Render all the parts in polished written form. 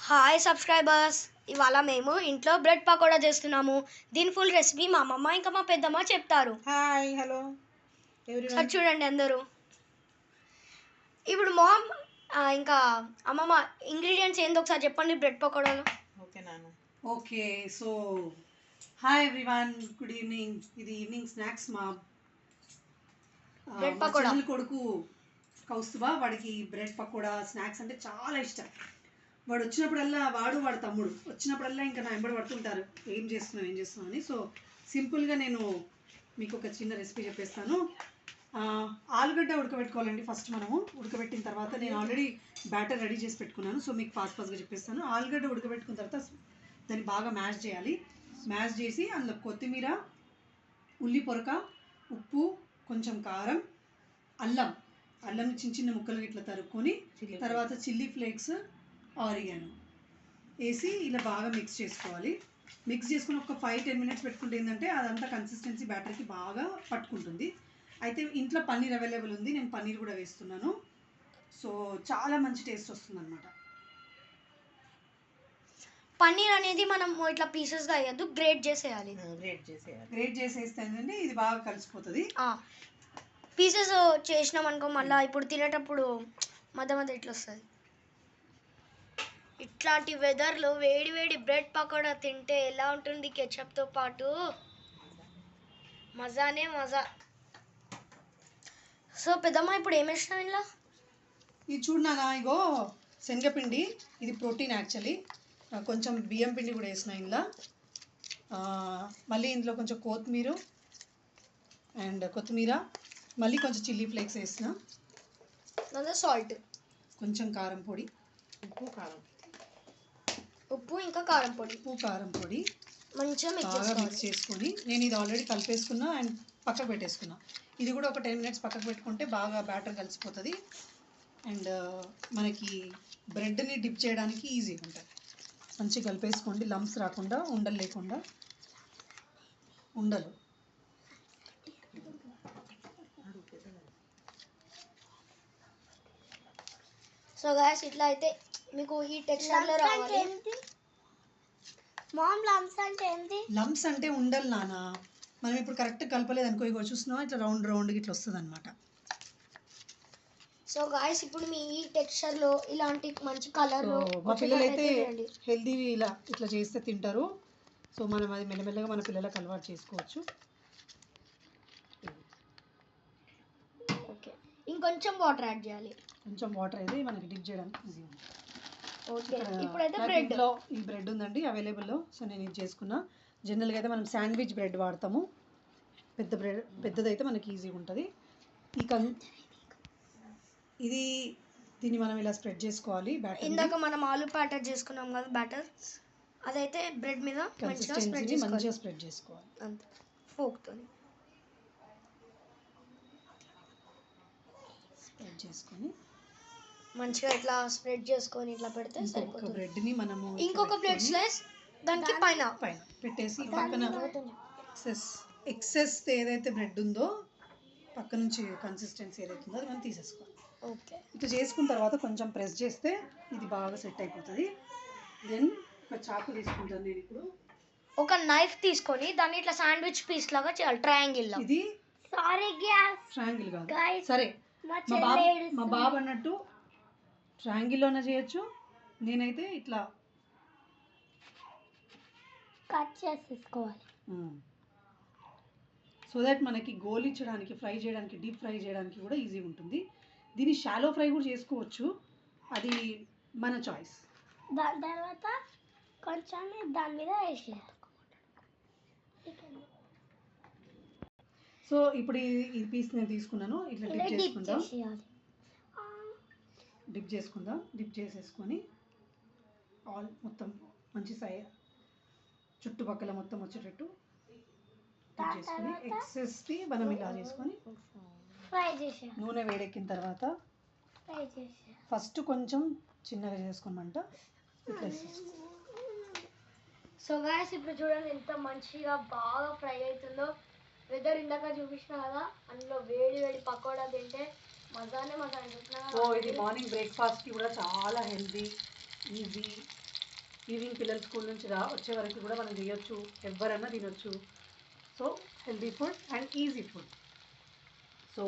Hi subscribers, ఇవాళ మేము ఇంట్లో బ్రెడ్ పకోడా చేస్తున్నాము. దీని ఫుల్ రెసిపీ మా అమ్మమ్మ ఇంకా మా పెద్దమ్మ చెప్తారు. హాయ్ హలో సార్ చూడండి అందరూ. ఇప్పుడు మామ్ ఇంకా అమ్మమ్మ ఇంగ్రీడియంట్స్ ఏందో ఒకసారి చెప్పండి బ్రెడ్ పకోడాలో. ఓకే నాన్న. Okay so hi everyone, good evening. ఇది ఈవినింగ్ స్నాక్స్. మా బ్రెడ్ పకోడా కొడుకు కౌస్తుభ, వాడికి బ్రెడ్ పకోడా స్నాక్స్ అంటే చాలా ఇష్టం. వాడు వచ్చినప్పుడల్లా వాడు తమ్ముడు వచ్చినప్పుడల్లా ఇంకా నా వెంబడి పడుతుంటారు, ఏం చేస్తున్నావు అని. సో సింపుల్గా నేను మీకు ఒక చిన్న రెసిపీ చెప్పేస్తాను. ఆలుగడ్డ ఉడకబెట్టుకోవాలండి. ఫస్ట్ మనము ఉడకబెట్టిన తర్వాత నేను ఆల్రెడీ బ్యాటర్ రెడీ చేసి పెట్టుకున్నాను. సో మీకు ఫాస్ట్గా చెప్పేస్తాను. ఆలుగడ్డ ఉడకబెట్టుకున్న తర్వాత దాన్ని బాగా మ్యాష్ చేయాలి. మ్యాష్ చేసి అందులో కొత్తిమీర, ఉల్లి పొరక, ఉప్పు, కొంచెం కారం, అల్లం చిన్న చిన్న ముక్కలు ఇట్లా తరుక్కొని, తర్వాత చిల్లీ ఫ్లేక్స్, ఆరిగన్ వేసి ఇలా బాగా మిక్స్ చేసుకోవాలి. మిక్స్ చేసుకుని ఒక 5-10 మినిట్స్ పెట్టుకుంటే ఏంటంటే అదంతా కన్సిస్టెన్సీ బ్యాటర్కి బాగా పట్టుకుంటుంది. అయితే ఇంట్లో పన్నీర్ అవైలబుల్ ఉంది, నేను పన్నీర్ కూడా వేస్తున్నాను. సో చాలా మంచి టేస్ట్ వస్తుంది అనమాట. పన్నీర్ అనేది మనం ఇట్లా పీసెస్గా వేయద్దు, గ్రేట్ చేసేయాలి. గ్రేట్ చేసేస్తే ఏంటంటే ఇది బాగా కలిసిపోతుంది. పీసెస్ చేసినాం అనుకో మళ్ళీ ఇప్పుడు తినేటప్పుడు మధ్య మధ్య ఇట్లా వస్తుంది. ఇట్లాంటి వెదర్లో వేడి వేడి బ్రెడ్ పకోడా తింటే ఎలా ఉంటుంది కెచప్తో పాటు, మజానే మజా. సో పెద్దమ్మ ఇప్పుడు ఏం వేసినావు ఇంట్లో? ఇది చూడనా, ఇగో శనగపిండి, ఇది ప్రోటీన్ యాక్చువల్లీ. కొంచెం బియ్యం పిండి కూడా వేసిన ఇందులో. మళ్ళీ ఇందులో కొంచెం కొత్తిమీర, మళ్ళీ కొంచెం చిల్లీ ఫ్లేక్స్ వేసిన, సాల్ట్, కొంచెం కారం పొడి, ఉప్పు ఇంకా కారం పొడి మంచిగా మిక్స్ చేసుకొని, నేను ఇది ఆల్రెడీ కలిపేసుకున్నా అండ్ పక్కకు పెట్టేసుకున్నా. ఇది కూడా ఒక 10 మినిట్స్ పక్కకు పెట్టుకుంటే బాగా బ్యాటర్ కలిసిపోతుంది అండ్ మనకి బ్రెడ్ని డిప్ చేయడానికి ఈజీగా ఉంటుంది. మంచిగా కలిపేసుకోండి, లంప్స్ రాకుండా, ఉండలు లేకుండా. ఉండలు సో గాయ్స్ ఇట్లా అయితే మీకు ఈ టెక్స్చర్లో రావాలి. మామ్ లంప్స్ అంటే ఏంటి? లంప్స్ అంటే ఉండలు నాన్న. మనం ఇప్పుడు కరెక్ట్ కలపలేదు అనుకో, ఇగో చూస్తున్నావా ఇట్లా రౌండ్గా ఇట్లా వస్తుంది అనమాట. సో గాయ్స్ ఇప్పుడు మీ ఈ టెక్స్చర్లో ఇలాంటి మంచి కలర్లో మా పిల్లలు అయితే హెల్దీ ఇట్లా చేస్తే తింటారు. సో మనం అది మెల్లమెల్లగా మన పిల్లలకు అలవాటు చేసుకోవచ్చు. ఓకే, ఇంకొంచెం వాటర్ యాడ్ చేయాలి. కొంచెం వాటర్ అయితే మనకి డిప్ చేయడానికి ఈజీ ఉంటుంది. ఓకే, ఇప్పుడైతే బ్రెడ్లో ఈ బ్రెడ్ ఉందండి అవైలబుల్లో. సో నేను ఇది చేసుకున్నా. జనరల్గా అయితే మనం శాండ్విచ్ బ్రెడ్ వాడతాము. పెద్దదైతే మనకి ఈజీగా ఉంటుంది. దీన్ని మనం ఇలా స్ప్రెడ్ చేసుకోవాలి. బ్యాటర్ ఇందాక మనం ఆలు ప్యాటర్ చేసుకున్నాం కదా, బ్యాటర్ అదైతే బ్రెడ్ మీద మంచిగా స్ప్రెడ్ చేసుకోవాలి. అంతే, ఫోక్తో స్ప్రెడ్ చేసుకొని మంచిగా ఇట్లా స్ప్రెడ్ చేసుకొని ఇట్లా పెడితే సరిపోతుంది. బ్రెడ్ని మనము ఇంకొక ప్లేట్ స్లైస్ దానికి పైన పెట్టేసి పక్కన ఎక్సెస్ ఏదైతే బ్రెడ్ ఉందో పక్క నుంచి కన్సిస్టెన్సీ ఏదైతే ఉందో అది మనం తీసేసుకోవాలి. ఓకే, ఇట్లా చేసుకున్న తర్వాత కొంచెం ప్రెస్ చేస్తే ఇది బాగా సెట్ అయిపోతుంది. దెన్ ఒక చాకు తీసుకుంటాను నేను ఇప్పుడు. ఒక నైఫ్ తీసుకొని దాన్ని ఇట్లా శాండ్విచ్ పీస్ లాగా చేయాలి, ట్రయాంగిల్. ఇది ట్రయాంగిల్ కాదు, సరే మా బాబు అన్నట్టు ట్రయాంగిల్లోనే చేయొచ్చు. నేనైతే ఇట్లా కట్ చేసేసుకోవాలి. సో దట్ మనకి గోలించడానికి, ఫ్రై చేయడానికి, డీప్ ఫ్రై చేయడానికి కూడా ఈజీగా ఉంటుంది. దీన్ని షాలో ఫ్రై కూడా చేసుకోవచ్చు, అది మన చాయిస్. దాని తర్వాత కొంచెం దాని మీద వేసేయాలి. సో ఇప్పుడు ఈ పీస్ నేను తీసుకున్నాను. ఇట్లా డిప్ చేసుకుందాం. డిప్ చేసేసుకొని మొత్తం మంచి చుట్టుపక్కల మొత్తం వచ్చేటట్టు చేసుకొని ఎక్సెస్ది మనం ఇలా చేసుకొని నూనె వేడెక్కిన తర్వాత ఫస్ట్ కొంచెం చిన్నగా చేసుకోమంట ఇట్లా. సో గాయ్స్ ఇప్పుడు చూడండి ఎంత మంచిగా బాగా ఫ్రై అవుతుందో. వెదర్ ఇందాక చూపించిన కదా, అందులో వేడి వేడి పకోడా తింటే మజానే మజా. సో ఇది మార్నింగ్ బ్రేక్ఫాస్ట్కి కూడా చాలా హెల్దీ, ఈజీ ఈవినింగ్ పిల్లలు స్కూల్ నుంచి వచ్చే వరకు కూడా మనం చేయొచ్చు, ఎవరన్నా తినొచ్చు. So healthy food and easy food. So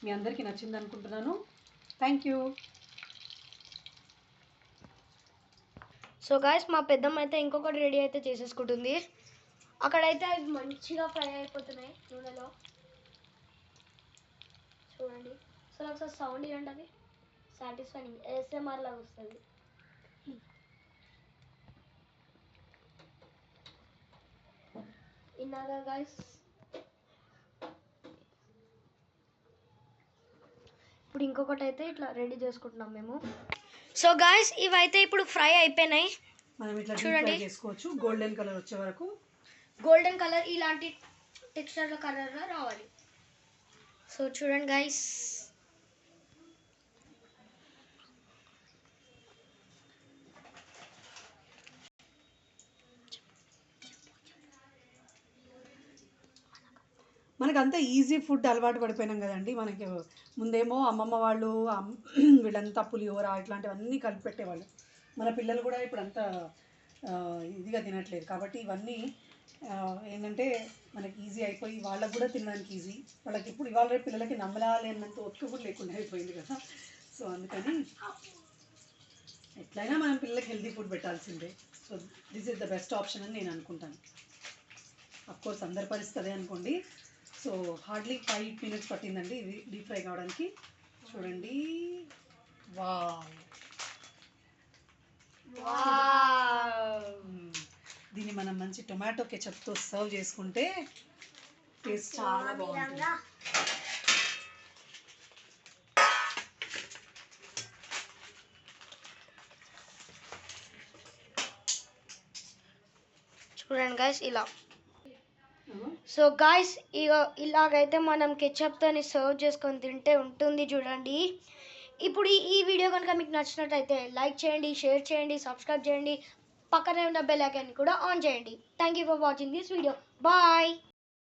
మీ అందరికీ నచ్చింది అనుకుంటున్నాను. Thank you. సో గాయస్ మా పెద్దమ్మ అయితే ఇంకొకటి రెడీ అయితే చేసేసుకుంటుంది. అక్కడైతే అవి మంచిగా ఫ్రై అయిపోతున్నాయి నూనెలో. చూడండి, సో ఒకసారి సౌండ్ ఇవ్వండి, అది సాటిస్ఫైయింగ్ ASMR లాగా వస్తుంది. ఇన్నాగా గాయస్, ఇప్పుడు ఇంకొకటి అయితే ఇట్లా రెడీ చేసుకుంటున్నాం మేము. సో గాయస్ ఇవైతే ఇప్పుడు ఫ్రై అయిపోయినాయి. మనం ఇట్లా చూడండి చేసుకోవచ్చు. గోల్డెన్ కలర్ వచ్చే వరకు, గోల్డెన్ కలర్ ఇలాంటి టెక్స్చర్ కలర్గా రావాలి. సో చూడండి గాయస్, మనకు అంతా ఈజీ ఫుడ్ అలవాటు పడిపోయినాం కదండి. మనకి ముందేమో అమ్మమ్మ వాళ్ళు వీళ్ళంతా పులిహోర ఇట్లాంటివన్నీ కలిపి పెట్టేవాళ్ళు. మన పిల్లలు కూడా ఇప్పుడు అంతా ఇదిగా తినట్లేదు. కాబట్టి ఇవన్నీ ఏంటంటే మనకి ఈజీ అయిపోయి వాళ్ళకు కూడా తినడానికి ఈజీ. వాళ్ళకి ఇప్పుడు ఇవాళ రేపు పిల్లలకి నమ్మలాలేనంత ఒత్తిడి కూడా లేకుండా అయిపోయింది కదా. సో అందుకని ఎట్లయినా మనం పిల్లలకి హెల్తీ ఫుడ్ పెట్టాల్సిందే. So this is the best option అని నేను అనుకుంటాను. అఫ్కోర్స్ అందరి పరిస్థితి అదే అనుకోండి. సో హార్డ్లీ 5 minutes పట్టిందండి ఇది డీప్ ఫ్రై కావడానికి. చూడండి, వావ్, దీన్ని మనం మంచి టొమాటో కెచప్తో సర్వ్ చేసుకుంటే టేస్ట్ చాలా బాగుంటుంది. చూడండి గాయస్ ఇలా. సో గాయస్ ఇలాగైతే మనం కెచప్తో సర్వ్ చేసుకొని తింటే ఉంటుంది చూడండి. ఇప్పుడు ఈ వీడియో కనుక మీకు నచ్చినట్టయితే లైక్ చేయండి, షేర్ చేయండి, సబ్స్క్రైబ్ చేయండి, పక్కనే ఉన్న బెల్ ఐకాన్ కూడా ఆన్ చేయండి. Thank you for watching this video. Bye.